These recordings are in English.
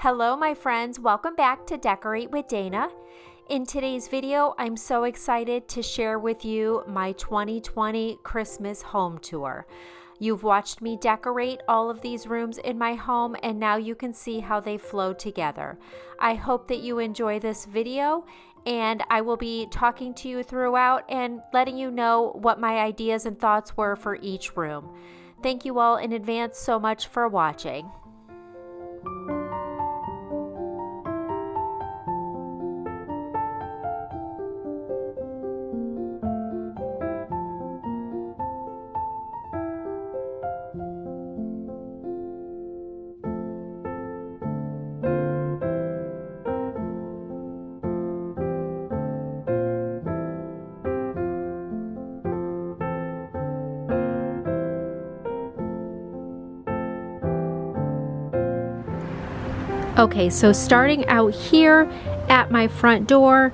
Hello my friends, welcome back to Decorate with Dana. In today's video, I'm so excited to share with you my 2020 Christmas home tour. You've watched me decorate all of these rooms in my home and now you can see how they flow together. I hope that you enjoy this video and I will be talking to you throughout and letting you know what my ideas and thoughts were for each room. Thank you all in advance so much for watching. Okay, so starting out here at my front door,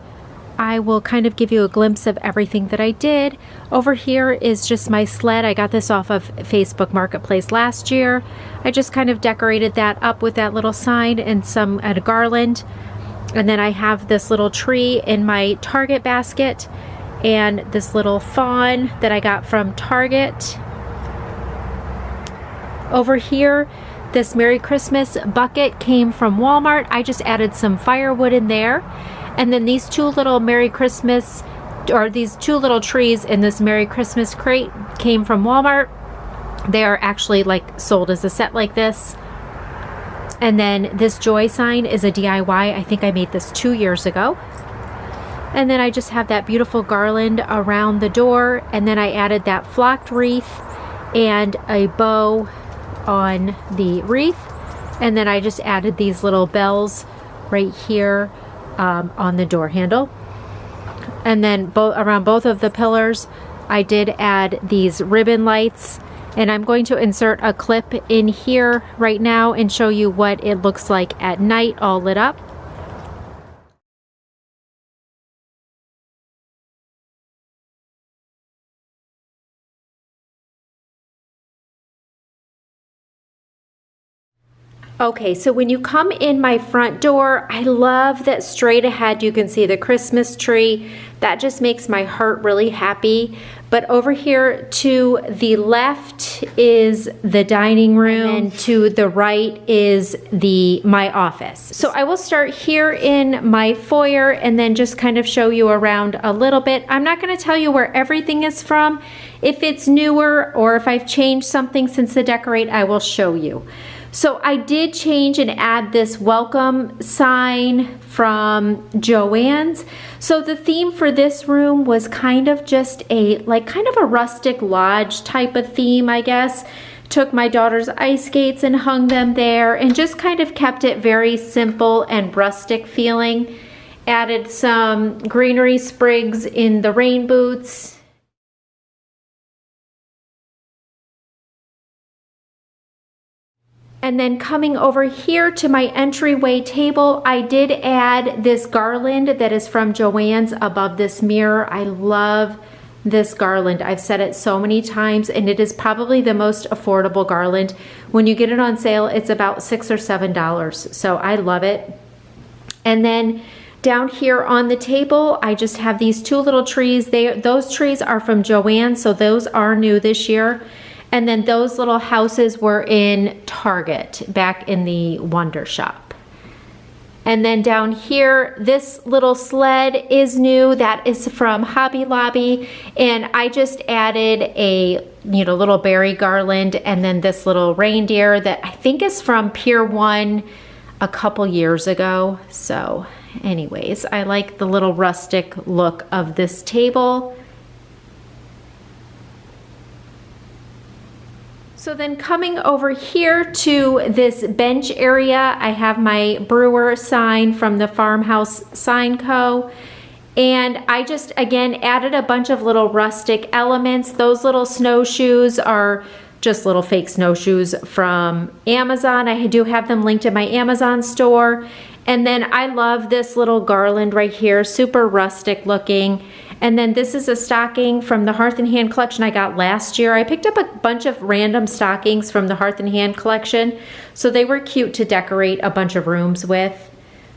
I will kind of give you a glimpse of everything that I did. Over here is just my sled. I got this off of Facebook Marketplace last year. I just kind of decorated that up with that little sign and a garland. And then I have this little tree in my Target basket and this little fawn that I got from Target. Over here, this Merry Christmas bucket came from Walmart. I just added some firewood in there. And then these two little these two little trees in this Merry Christmas crate came from Walmart. They are actually like sold as a set like this. And then this joy sign is a DIY. I think I made this 2 years ago. And then I just have that beautiful garland around the door. And then I added that flocked wreath and a bow on the wreath, and then I just added these little bells right here on the door handle. And then around both of the pillars I did add these ribbon lights, and I'm going to insert a clip in here right now and show you what it looks like at night all lit up. Okay, so when you come in my front door, I love that straight ahead you can see the Christmas tree. That just makes my heart really happy. But over here to the left is the dining room, and to the right is my office. So I will start here in my foyer and then just kind of show you around a little bit. I'm not going to tell you where everything is from. If it's newer or if I've changed something since the decorate, I will show you. So I did change and add this welcome sign from Joann's. So the theme for this room was kind of just a rustic lodge type of theme, I guess. Took my daughter's ice skates and hung them there and just kind of kept it very simple and rustic feeling. Added some greenery sprigs in the rain boots. And then coming over here to my entryway table, I did add this garland that is from Joann's above this mirror. I love this garland. I've said it so many times, and it is probably the most affordable garland. When you get it on sale, it's about $6 or $7. So I love it. And then down here on the table, I just have these two little trees. Those trees are from Joann's, so those are new this year. And then those little houses were in Target back in the Wonder Shop. And then down here, this little sled is new. That is from Hobby Lobby. And I just added a little berry garland and then this little reindeer that I think is from Pier 1 a couple years ago. So anyways, I like the little rustic look of this table. So then coming over here to this bench area, I have my brewer sign from the Farmhouse Sign Co. And I just, again, added a bunch of little rustic elements. Those little snowshoes are just little fake snowshoes from Amazon. I do have them linked in my Amazon store. And then I love this little garland right here, super rustic looking. And then this is a stocking from the Hearth and Hand collection I got last year. I picked up a bunch of random stockings from the Hearth and Hand collection, so they were cute to decorate a bunch of rooms with.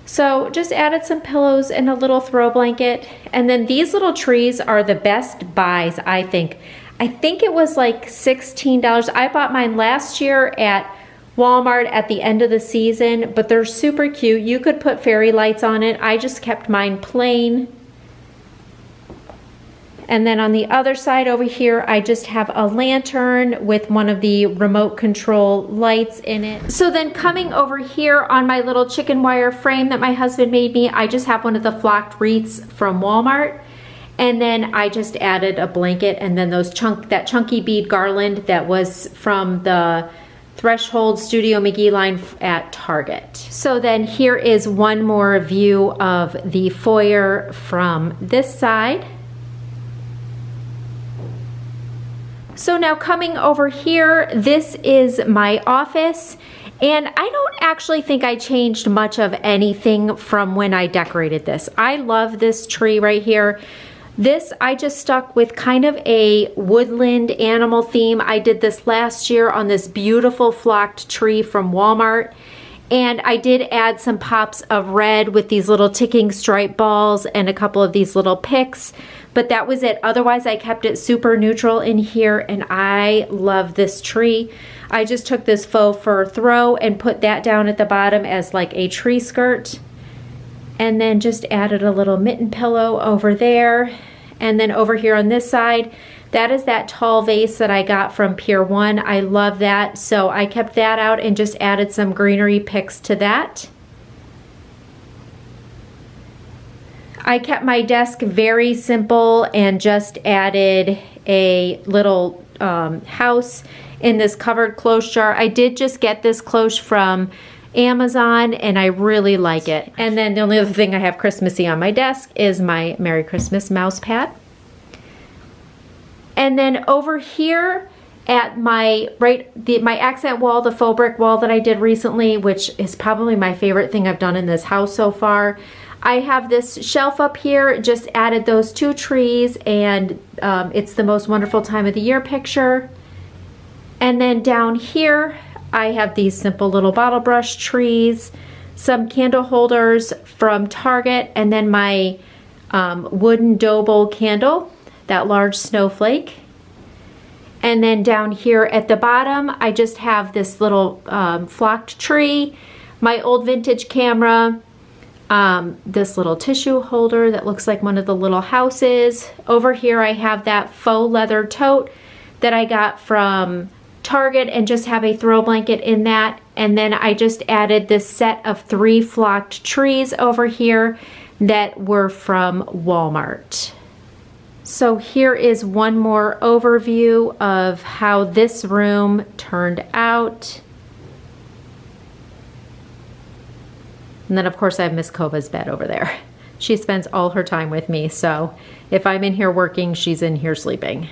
So just added some pillows and a little throw blanket. And then these little trees are the best buys, I think. I think it was like $16. I bought mine last year at Walmart at the end of the season, but they're super cute. You could put fairy lights on it. I just kept mine plain. And then on the other side over here, I just have a lantern with one of the remote control lights in it. So then coming over here on my little chicken wire frame that my husband made me, I just have one of the flocked wreaths from Walmart. And then I just added a blanket and then that chunky bead garland that was from the Threshold Studio McGee line at Target. So then here is one more view of the foyer from this side. So now coming over here, this is my office, and I don't actually think I changed much of anything from when I decorated this. I love this tree right here. This I just stuck with kind of a woodland animal theme. I did this last year on this beautiful flocked tree from Walmart. And I did add some pops of red with these little ticking stripe balls and a couple of these little picks. But that was it. Otherwise, I kept it super neutral in here, and I love this tree. I just took this faux fur throw and put that down at the bottom as like a tree skirt. And then just added a little mitten pillow over there. And then over here on this side, that is that tall vase that I got from Pier 1. I love that. So I kept that out and just added some greenery picks to that. I kept my desk very simple and just added a little house in this covered cloche jar. I did just get this cloche from Amazon and I really like it. And then the only other thing I have Christmassy on my desk is my Merry Christmas mouse pad. And then over here at my my accent wall, the faux brick wall that I did recently, which is probably my favorite thing I've done in this house so far, I have this shelf up here, just added those two trees, and it's the most wonderful time of the year picture. And then down here, I have these simple little bottle brush trees, some candle holders from Target, and then my wooden dough bowl candle, that large snowflake. And then down here at the bottom, I just have this little flocked tree, my old vintage camera, this little tissue holder that looks like one of the little houses. Over here I have that faux leather tote that I got from Target and just have a throw blanket in that. And then I just added this set of 3 flocked trees over here that were from Walmart. So here is one more overview of how this room turned out. And then of course I have Miss Kova's bed over there. She spends all her time with me, so if I'm in here working, she's in here sleeping.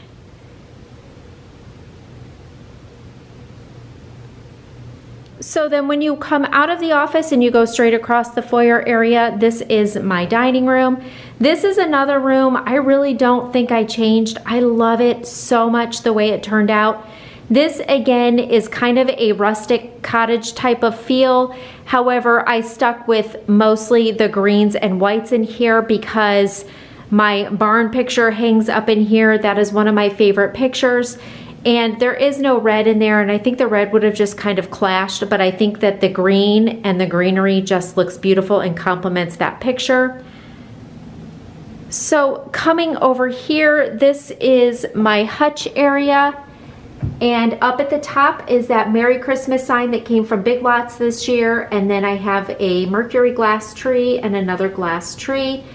So then when you come out of the office and you go straight across the foyer area, this is my dining room. This is another room I really don't think I changed. I love it so much the way it turned out. This again is kind of a rustic cottage type of feel. However, I stuck with mostly the greens and whites in here because my barn picture hangs up in here. That is one of my favorite pictures. And there is no red in there, and I think the red would have just kind of clashed, but I think that the green and the greenery just looks beautiful and complements that picture. So coming over here, this is my hutch area, and up at the top is that Merry Christmas sign that came from Big Lots this year, and then I have a Mercury glass tree and another glass tree,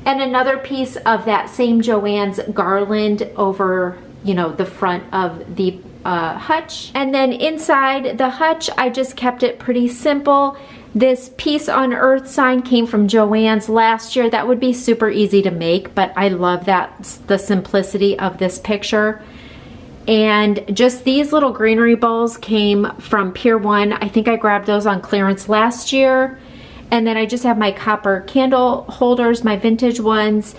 and another piece of that same Joann's garland over, you know, the front of the hutch. And then inside the hutch, I just kept it pretty simple. This Peace on Earth sign came from Joann's last year. That would be super easy to make, but I love that, the simplicity of this picture. And just these little greenery bowls came from Pier 1. I think I grabbed those on clearance last year. And then I just have my copper candle holders, my vintage ones.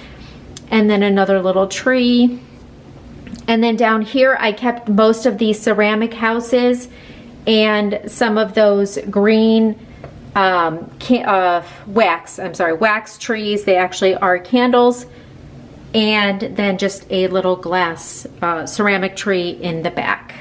and then another little tree. And then down here, I kept most of these ceramic houses and some of those green wax trees. They actually are candles. And then just a little glass ceramic tree in the back.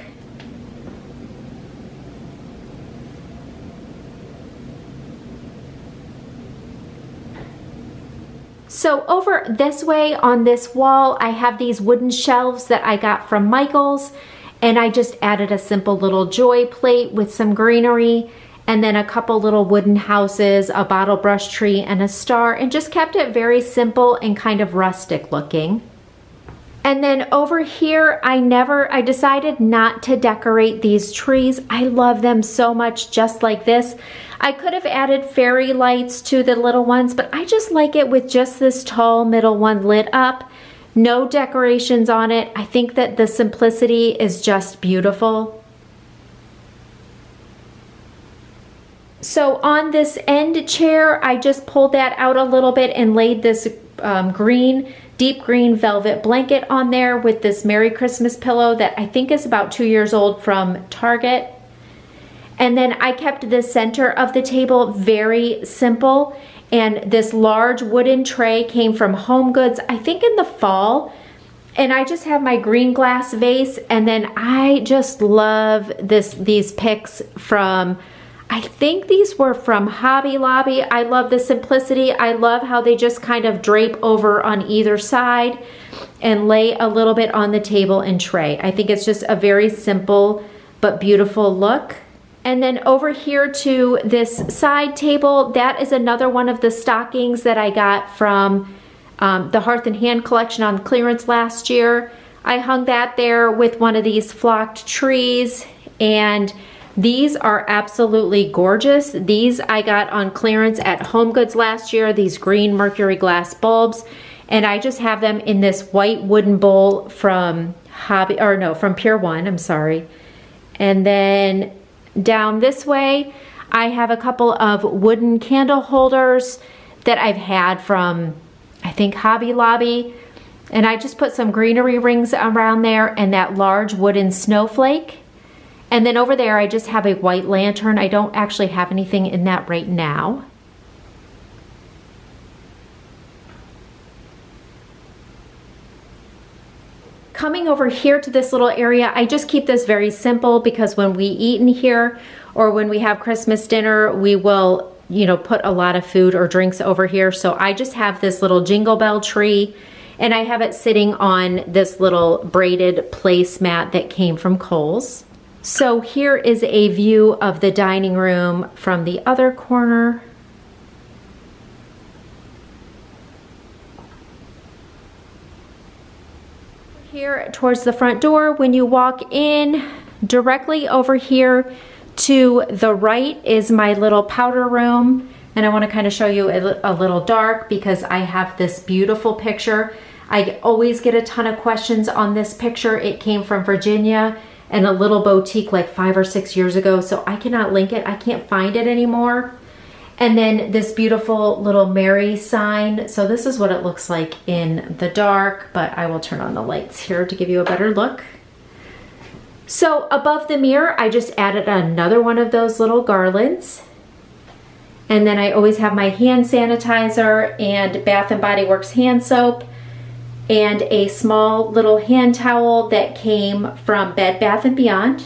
So over this way on this wall, I have these wooden shelves that I got from Michael's, and I just added a simple little joy plate with some greenery, and then a couple little wooden houses, a bottle brush tree, and a star, and just kept it very simple and kind of rustic looking. And then over here, I decided not to decorate these trees. I love them so much just like this. I could have added fairy lights to the little ones, but I just like it with just this tall middle one lit up. No decorations on it. I think that the simplicity is just beautiful. So on this end chair, I just pulled that out a little bit and laid this deep green velvet blanket on there with this Merry Christmas pillow that I think is about 2 years old from Target. And then I kept the center of the table very simple, and this large wooden tray came from Home Goods, I think in the fall. And I just have my green glass vase, and then I just love these picks from, I think these were from Hobby Lobby. I love the simplicity. I love how they just kind of drape over on either side and lay a little bit on the table and tray. I think it's just a very simple but beautiful look. And then over here to this side table, that is another one of the stockings that I got from the Hearth and Hand collection on clearance last year. I hung that there with one of these flocked trees, and these are absolutely gorgeous. These I got on clearance at Home Goods last year, these green mercury glass bulbs, and I just have them in this white wooden bowl from from Pier 1, I'm sorry. And then down this way, I have a couple of wooden candle holders that I've had from, I think, Hobby Lobby. And I just put some greenery rings around there and that large wooden snowflake. And then over there, I just have a white lantern. I don't actually have anything in that right now. Coming over here to this little area, I just keep this very simple because when we eat in here or when we have Christmas dinner, we will, put a lot of food or drinks over here. So I just have this little jingle bell tree, and I have it sitting on this little braided placemat that came from Kohl's. So here is a view of the dining room from the other corner. Here towards the front door, when you walk in, directly over here to the right is my little powder room. And I want to kind of show you a little dark because I have this beautiful picture. I always get a ton of questions on this picture. It came from Virginia and a little boutique like 5 or 6 years ago. So I cannot link it. I can't find it anymore. And then this beautiful little Mary sign. So this is what it looks like in the dark, but I will turn on the lights here to give you a better look. So above the mirror, I just added another one of those little garlands. And then I always have my hand sanitizer and Bath & Body Works hand soap and a small little hand towel that came from Bed Bath & Beyond.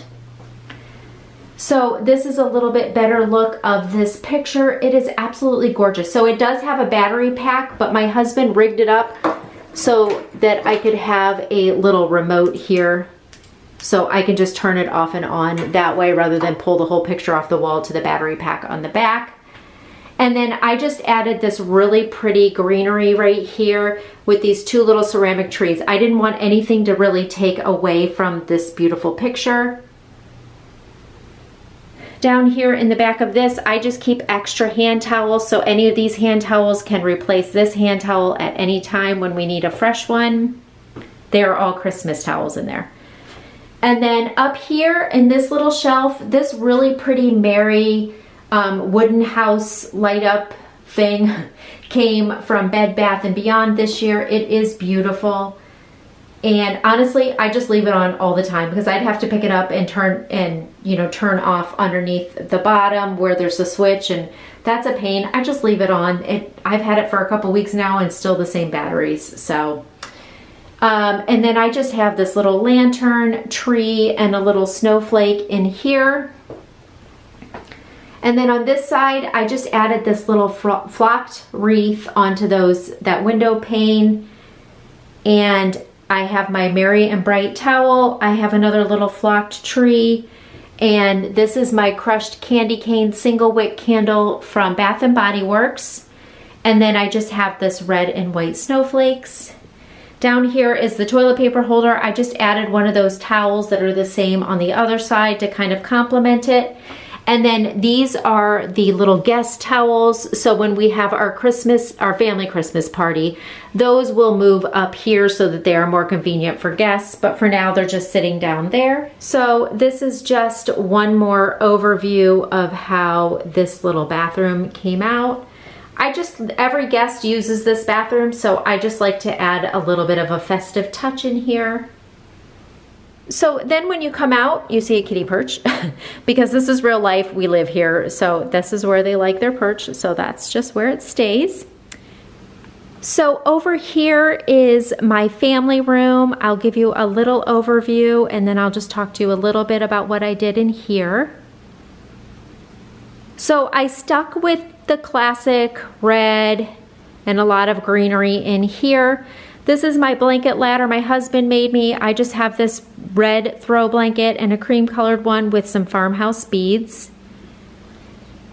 So this is a little bit better look of this picture. It is absolutely gorgeous. So it does have a battery pack, but my husband rigged it up so that I could have a little remote here. So I can just turn it off and on that way rather than pull the whole picture off the wall to the battery pack on the back. And then I just added this really pretty greenery right here with these 2 little ceramic trees. I didn't want anything to really take away from this beautiful picture. Down here in the back of this, I just keep extra hand towels, so any of these hand towels can replace this hand towel at any time when we need a fresh one. They are all Christmas towels in there. And then up here in this little shelf, this really pretty Mary wooden house light up thing came from Bed Bath & Beyond this year. It is beautiful. And honestly, I just leave it on all the time because I'd have to pick it up and turn off underneath the bottom where there's a switch, and that's a pain. I just leave it on. I've had it for a couple weeks now and still the same batteries. So, and then I just have this little lantern tree and a little snowflake in here. And then on this side, I just added this little flocked wreath onto that window pane. And I have my Merry and Bright towel. I have another little flocked tree. And this is my crushed candy cane single wick candle from Bath & Body Works. And then I just have this red and white snowflakes. Down here is the toilet paper holder. I just added one of those towels that are the same on the other side to kind of complement it. And then these are the little guest towels. So when we have our family Christmas party, those will move up here so that they are more convenient for guests. But for now, they're just sitting down there. So this is just one more overview of how this little bathroom came out. Every guest uses this bathroom, so I just like to add a little bit of a festive touch in here. So then when you come out, you see a kitty perch because this is real life. We live here. So this is where they like their perch. So that's just where it stays. So over here is my family room. I'll give you a little overview and then I'll just talk to you a little bit about what I did in here. So I stuck with the classic red and a lot of greenery in here. This is my blanket ladder my husband made me. I just have this red throw blanket and a cream colored one with some farmhouse beads.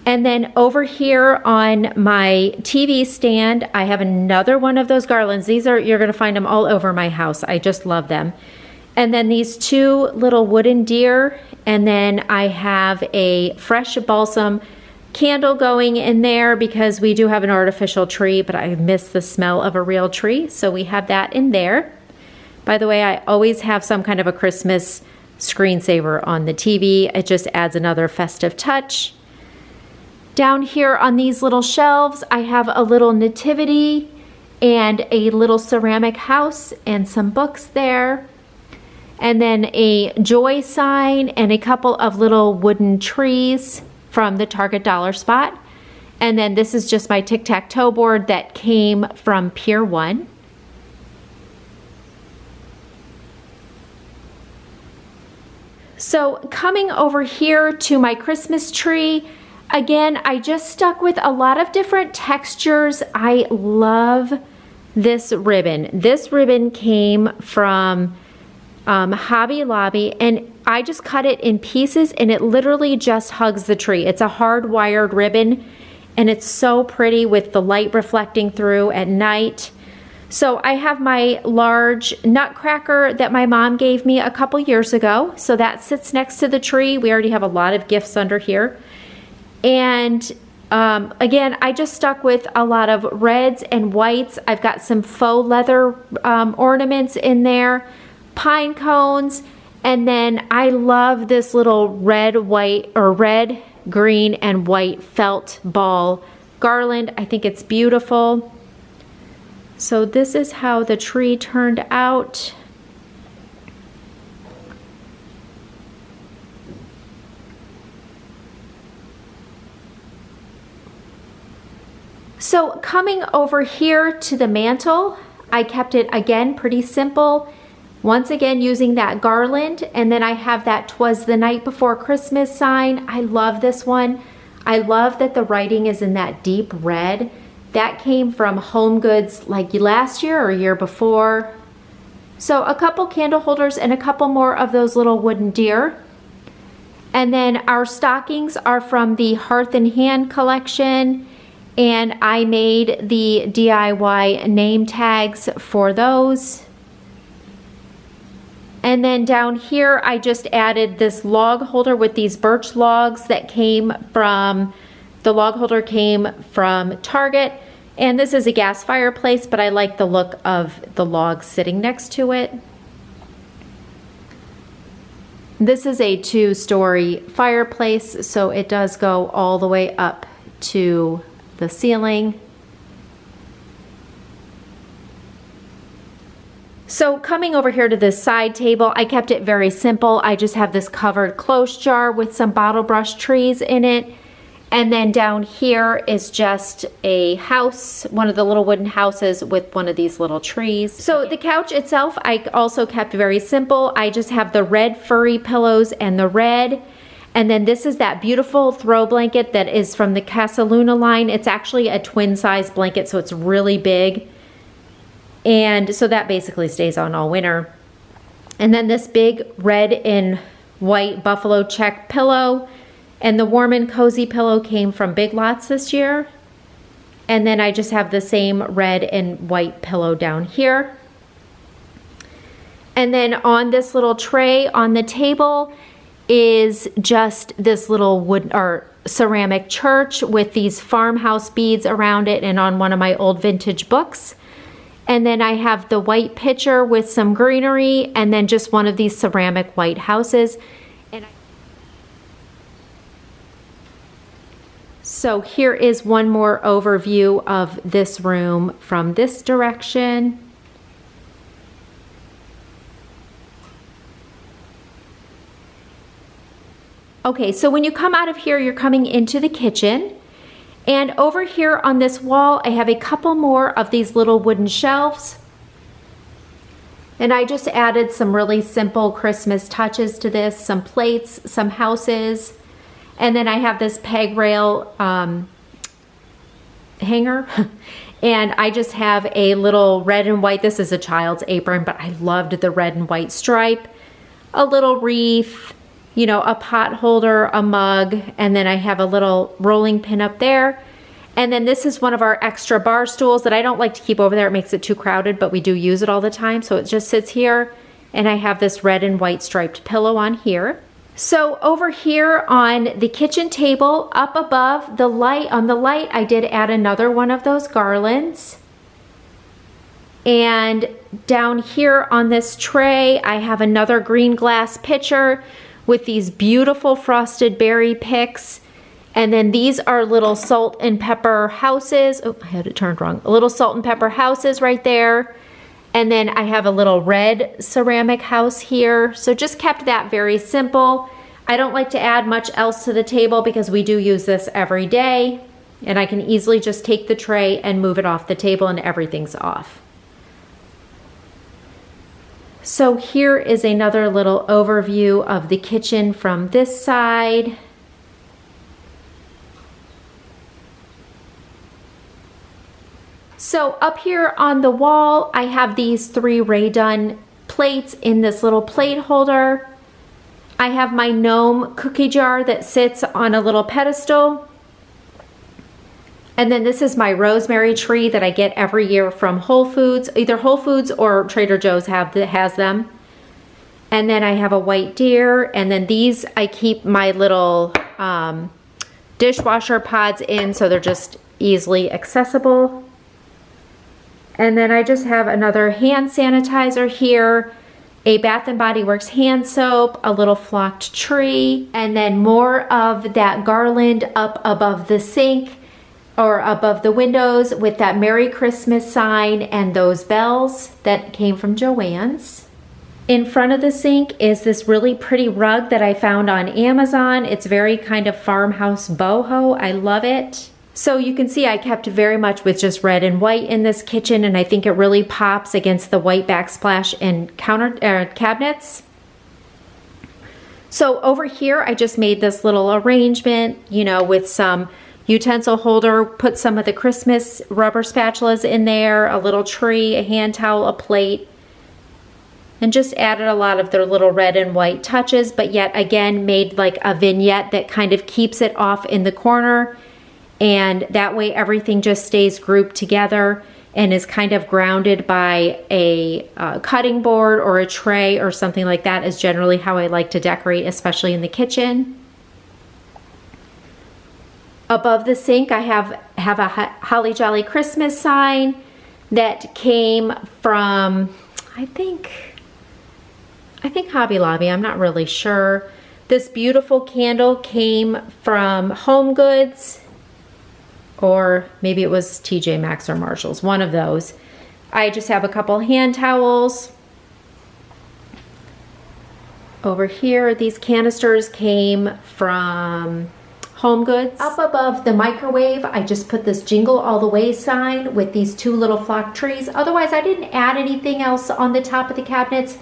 And then over here on my TV stand, I have another one of those garlands. You're gonna find them all over my house. I just love them. And then these two little wooden deer. And then I have a fresh balsam candle going in there because we do have an artificial tree, but I miss the smell of a real tree, so we have that in there. By the way, I always have some kind of a Christmas screensaver on the TV. It just adds another festive touch. Down here on these little shelves, I have a little nativity and a little ceramic house and some books there. And then a joy sign and a couple of little wooden trees from the Target Dollar Spot. And then this is just my tic-tac-toe board that came from Pier 1. So coming over here to my Christmas tree, again, I just stuck with a lot of different textures. I love this ribbon. This ribbon came from Hobby Lobby, and I just cut it in pieces and it literally just hugs the tree. It's a hard-wired ribbon and it's so pretty with the light reflecting through at night. So I have my large nutcracker that my mom gave me a couple years ago. So that sits next to the tree. We already have a lot of gifts under here. And again, I just stuck with a lot of reds and whites. I've got some faux leather ornaments in there, pine cones, and then I love this little red, green, and white felt ball garland. I think it's beautiful. So this is how the tree turned out. So coming over here to the mantle, I kept it again pretty simple. Once again using that garland, and then I have that "'Twas the Night Before Christmas" sign. I love this one. I love that the writing is in that deep red. That came from Home Goods like last year or year before. So a couple candle holders and a couple more of those little wooden deer. And then our stockings are from the Hearth and Hand collection, and I made the DIY name tags for those. And then down here, I just added this log holder with these birch logs that came from, the log holder came from Target. And this is a gas fireplace, but I like the look of the logs sitting next to it. This is a 2-story fireplace, so it does go all the way up to the ceiling. So coming over here to this side table, I kept it very simple. I just have this covered close jar with some bottle brush trees in it. And then down here is just a house, one of the little wooden houses with one of these little trees. So the couch itself, I also kept very simple. I just have the red furry pillows and the red. And then this is that beautiful throw blanket that is from the Casa Luna line. It's actually a twin size blanket, so it's really big. And so that basically stays on all winter. And then this big red and white buffalo check pillow. And the warm and cozy pillow came from Big Lots this year. And then I just have the same red and white pillow down here. And then on this little tray on the table is just this little wood or ceramic church with these farmhouse beads around it and on one of my old vintage books. And then I have the white pitcher with some greenery and then just one of these ceramic white houses. So here is one more overview of this room from this direction. Okay, so when you come out of here, you're coming into the kitchen. And over here on this wall, I have a couple more of these little wooden shelves. And I just added some really simple Christmas touches to this, some plates, some houses. And then I have this peg rail hanger. And I just have a little red and white, this is a child's apron, but I loved the red and white stripe. A little wreath, you know, a pot holder, a mug, and then I have a little rolling pin up there. And then this is one of our extra bar stools that I don't like to keep over there. It makes it too crowded, but we do use it all the time. So it just sits here, and I have this red and white striped pillow on here. So over here on the kitchen table, up above the light, on the light, I did add another one of those garlands. And down here on this tray, I have another green glass pitcher with these beautiful frosted berry picks. And then these are little salt and pepper houses. Oh, I had it turned wrong. Little salt and pepper houses right there. And then I have a little red ceramic house here. So just kept that very simple. I don't like to add much else to the table because we do use this every day. And I can easily just take the tray and move it off the table and everything's off. So here is another little overview of the kitchen from this side. So up here on the wall, I have these 3 Rae Dunn plates in this little plate holder. I have my gnome cookie jar that sits on a little pedestal. And then this is my rosemary tree that I get every year from Whole Foods. Either Whole Foods or Trader Joe's has them. And then I have a white deer. And then these I keep my little dishwasher pods in so they're just easily accessible. And then I just have another hand sanitizer here, a Bath & Body Works hand soap, a little flocked tree, and then more of that garland up above the sink or above the windows with that Merry Christmas sign and those bells that came from Joann's. In front of the sink is this really pretty rug that I found on Amazon. It's very kind of farmhouse boho. I love it. So you can see I kept very much with just red and white in this kitchen, and I think it really pops against the white backsplash and cabinets. So over here, I just made this little arrangement, you know, with some utensil holder, put some of the Christmas rubber spatulas in there, a little tree, a hand towel, a plate, and just added a lot of their little red and white touches, but yet again made like a vignette that kind of keeps it off in the corner. And that way everything just stays grouped together and is kind of grounded by a cutting board or a tray or something like that is generally how I like to decorate, especially in the kitchen. Above the sink, I have a Holly Jolly Christmas sign that came from, I think Hobby Lobby, I'm not really sure. This beautiful candle came from Home Goods. or maybe it was TJ Maxx or Marshalls, one of those. I just have a couple hand towels. Over here, these canisters came from Home Goods. Up above the microwave, I just put this Jingle All the Way sign with these two little flock trees. Otherwise, I didn't add anything else on the top of the cabinets.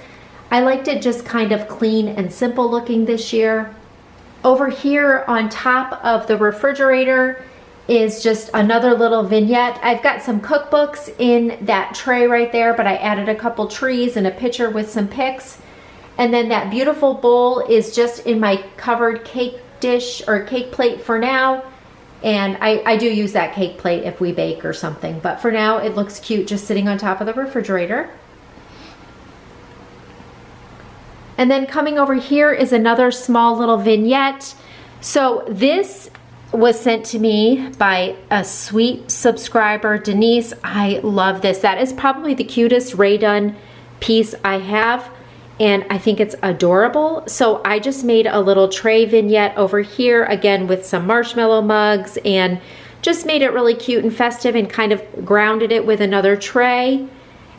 I liked it just kind of clean and simple looking this year. Over here on top of the refrigerator is just another little vignette. I've got some cookbooks in that tray right there, but I added a couple trees and a picture with some pics. And then that beautiful bowl is just in my covered cake dish or cake plate for now. And I do use that cake plate if we bake or something, but for now it looks cute just sitting on top of the refrigerator. And then coming over here is another small little vignette. So this was sent to me by a sweet subscriber, Denise. I love this. That is probably the cutest Rae Dunn piece I have, and I think it's adorable. So I just made a little tray vignette over here, again with some marshmallow mugs, and just made it really cute and festive and kind of grounded it with another tray.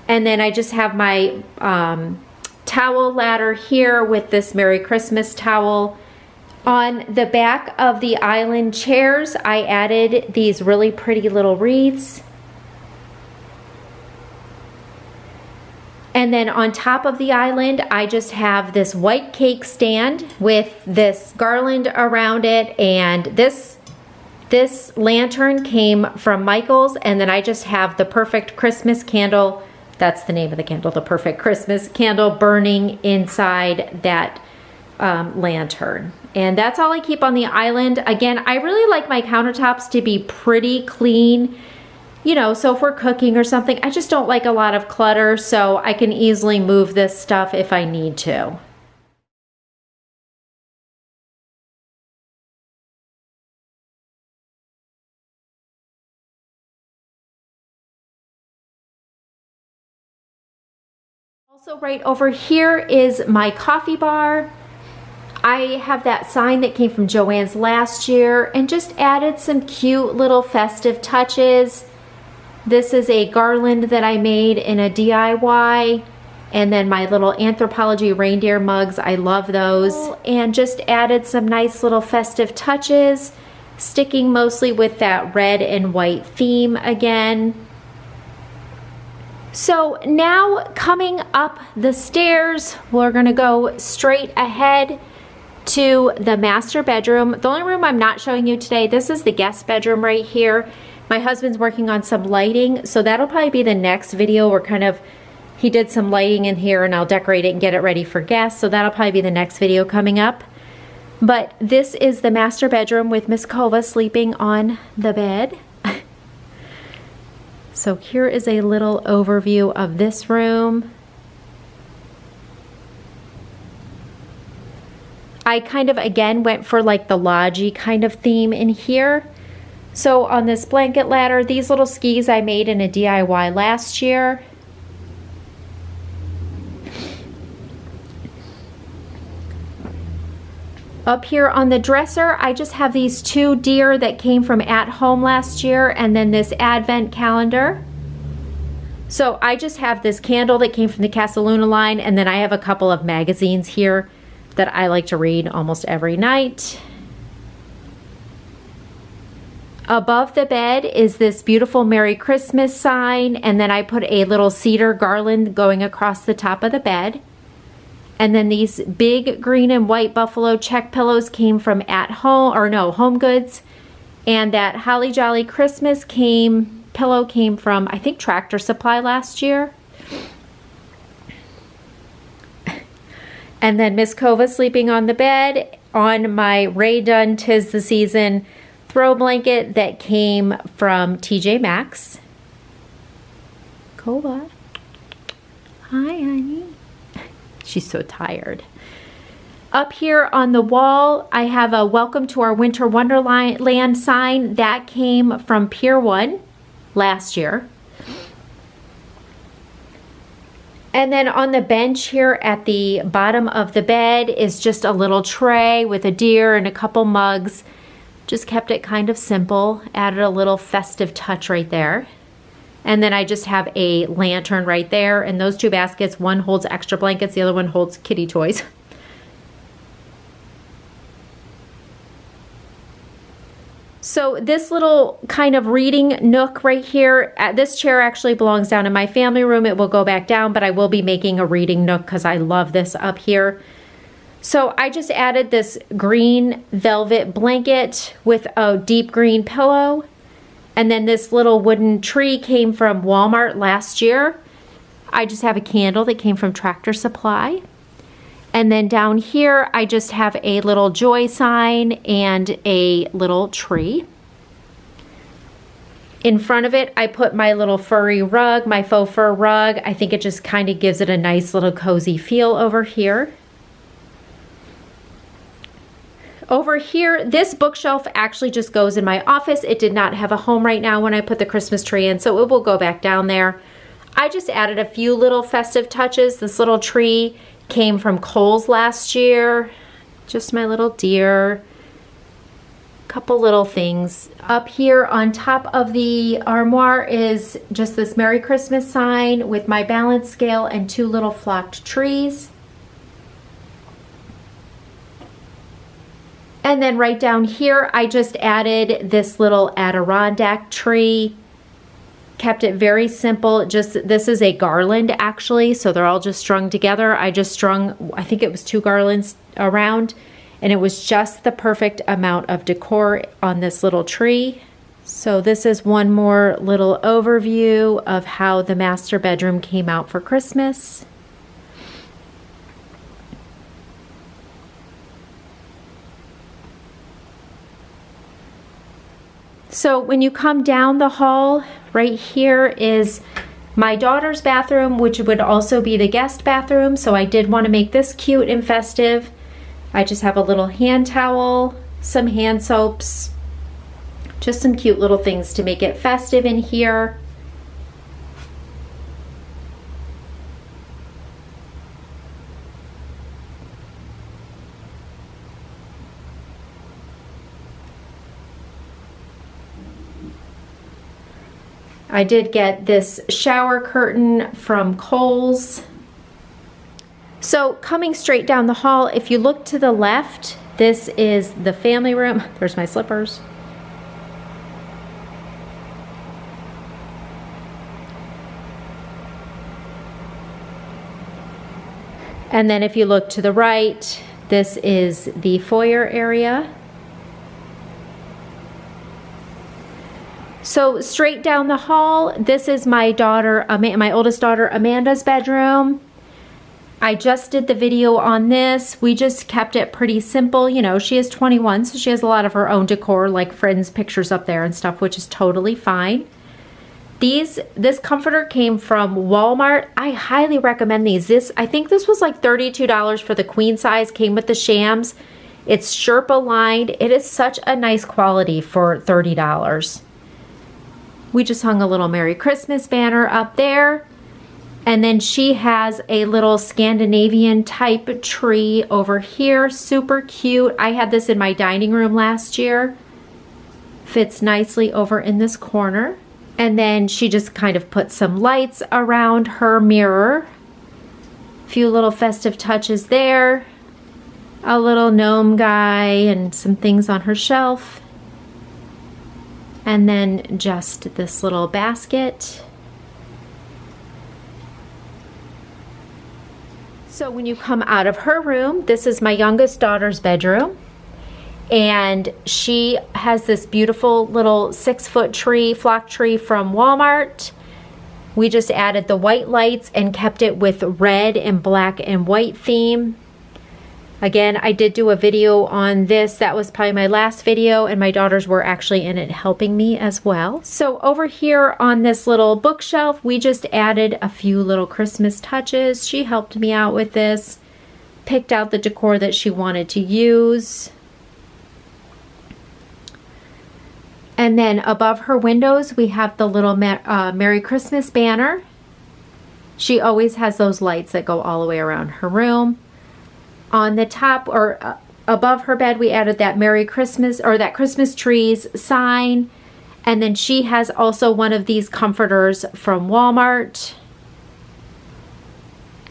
And then I just have my towel ladder here with this Merry Christmas towel. On the back of the island chairs, I added these really pretty little wreaths. And then on top of the island, I just have this white cake stand with this garland around it, and this lantern came from Michael's, and then I just have the Perfect Christmas candle. That's the name of the candle, the Perfect Christmas candle, burning inside that lantern. And that's all I keep on the island. Again, I really like my countertops to be pretty clean, you know, so if we're cooking or something, I just don't like a lot of clutter, so I can easily move this stuff if I need to. Also right over here is my coffee bar. I have that sign that came from Joann's last year and just added some cute little festive touches. This is a garland that I made in a DIY. And then my little Anthropology reindeer mugs, I love those. And just added some nice little festive touches, sticking mostly with that red and white theme again. So now coming up the stairs, we're gonna go straight ahead to the master bedroom. The only room I'm not showing you today, this is the guest bedroom right here. My husband's working on some lighting, so that'll probably be the next video. He did some lighting in here, and I'll decorate it and get it ready for guests, so that'll probably be the next video coming up. But this is the master bedroom with Miss Kova sleeping on the bed. So here is a little overview of this room. I kind of, again, went for like the lodgy kind of theme in here. So on this blanket ladder, these little skis I made in a DIY last year. Up here on the dresser, I just have these two deer that came from At Home last year, and then this advent calendar. So I just have this candle that came from the Casaluna line, and then I have a couple of magazines here that I like to read almost every night. Above the bed is this beautiful Merry Christmas sign, and then I put a little cedar garland going across the top of the bed. And then these big green and white buffalo check pillows came from Home Goods. And that Holly Jolly Christmas pillow came from, I think, Tractor Supply last year. And then Miss Kova sleeping on the bed on my Rae Dunn 'Tis the Season throw blanket that came from TJ Maxx. Kova. Hi, honey. She's so tired. Up here on the wall, I have a Welcome to Our Winter Wonderland sign that came from Pier 1 last year. And then on the bench here at the bottom of the bed is just a little tray with a deer and a couple mugs. Just kept it kind of simple, added a little festive touch right there. And then I just have a lantern right there, and those two baskets, one holds extra blankets, the other one holds kitty toys. So this little kind of reading nook right here, this chair actually belongs down in my family room. It will go back down, but I will be making a reading nook because I love this up here. So I just added this green velvet blanket with a deep green pillow. And then this little wooden tree came from Walmart last year. I just have a candle that came from Tractor Supply. And then down here, I just have a little joy sign and a little tree. In front of it, I put my little furry rug, my faux fur rug. I think it just kind of gives it a nice little cozy feel over here. Over here, this bookshelf actually just goes in my office. It did not have a home right now when I put the Christmas tree in, so it will go back down there. I just added a few little festive touches. This little tree came from Kohl's last year. Just my little deer. Couple little things. Up here on top of the armoire is just this Merry Christmas sign with my balance scale and two little flocked trees. And then right down here, I just added this little Adirondack tree. Kept it very simple. This is a garland actually, so they're all just strung together. I just strung, I think it was 2 garlands around, and it was just the perfect amount of decor on this little tree. So this is one more little overview of how the master bedroom came out for Christmas. So when you come down the hall, right here is my daughter's bathroom, which would also be the guest bathroom. So I did want to make this cute and festive. I just have a little hand towel, some hand soaps, just some cute little things to make it festive in here. I did get this shower curtain from Kohl's. So coming straight down the hall, if you look to the left, this is the family room. There's my slippers. And then if you look to the right, this is the foyer area. So straight down the hall, this is my daughter, my oldest daughter Amanda's bedroom. I just did the video on this. We just kept it pretty simple. You know, she is 21, so she has a lot of her own decor, like friends' pictures up there and stuff, which is totally fine. This comforter came from Walmart. I highly recommend these. I think this was like $32 for the queen size, came with the shams. It's Sherpa lined. It is such a nice quality for $30. We just hung a little Merry Christmas banner up there. And then she has a little Scandinavian type tree over here. Super cute. I had this in my dining room last year. Fits nicely over in this corner. And then she just kind of put some lights around her mirror. A few little festive touches there. A little gnome guy and some things on her shelf. And then just this little basket. So when you come out of her room, this is my youngest daughter's bedroom. And she has this beautiful little 6-foot tree, flock tree from Walmart. We just added the white lights and kept it with red and black and white theme. Again, I did do a video on this. That was probably my last video, and my daughters were actually in it helping me as well. So over here on this little bookshelf, we just added a few little Christmas touches. She helped me out with this, picked out the decor that she wanted to use. And then above her windows, we have the little Merry Christmas banner. She always has those lights that go all the way around her room. On the top, or above her bed, we added that Merry Christmas, or that Christmas trees sign. And then she has also one of these comforters from Walmart.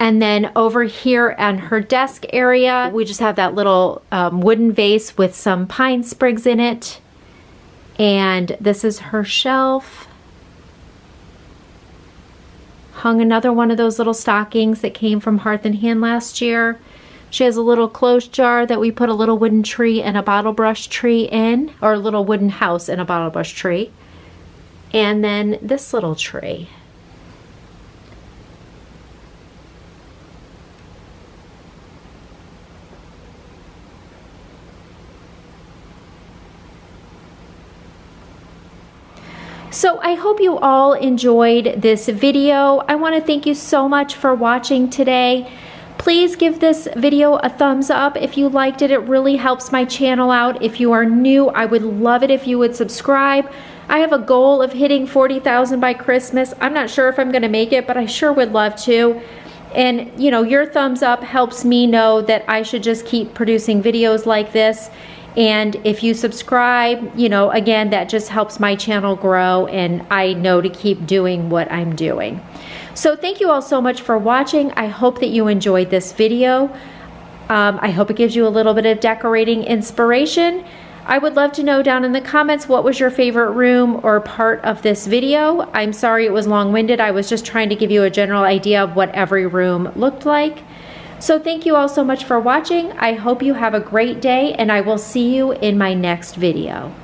And then over here on her desk area, we just have that little wooden vase with some pine sprigs in it. And this is her shelf. Hung another one of those little stockings that came from Hearth and Hand last year. She has a little closed jar that we put a little wooden tree and a bottle brush tree in, or a little wooden house and a bottle brush tree. And then this little tree. So I hope you all enjoyed this video. I want to thank you so much for watching today. Please give this video a thumbs up if you liked it. It really helps my channel out. If you are new, I would love it if you would subscribe. I have a goal of hitting 40,000 by Christmas. I'm not sure if I'm going to make it, but I sure would love to. And you know, your thumbs up helps me know that I should just keep producing videos like this. And if you subscribe, you know, again, that just helps my channel grow and I know to keep doing what I'm doing. So thank you all so much for watching. I hope that you enjoyed this video. I hope it gives you a little bit of decorating inspiration. I would love to know down in the comments what was your favorite room or part of this video. I'm sorry it was long-winded. I was just trying to give you a general idea of what every room looked like. So thank you all so much for watching. I hope you have a great day and I will see you in my next video.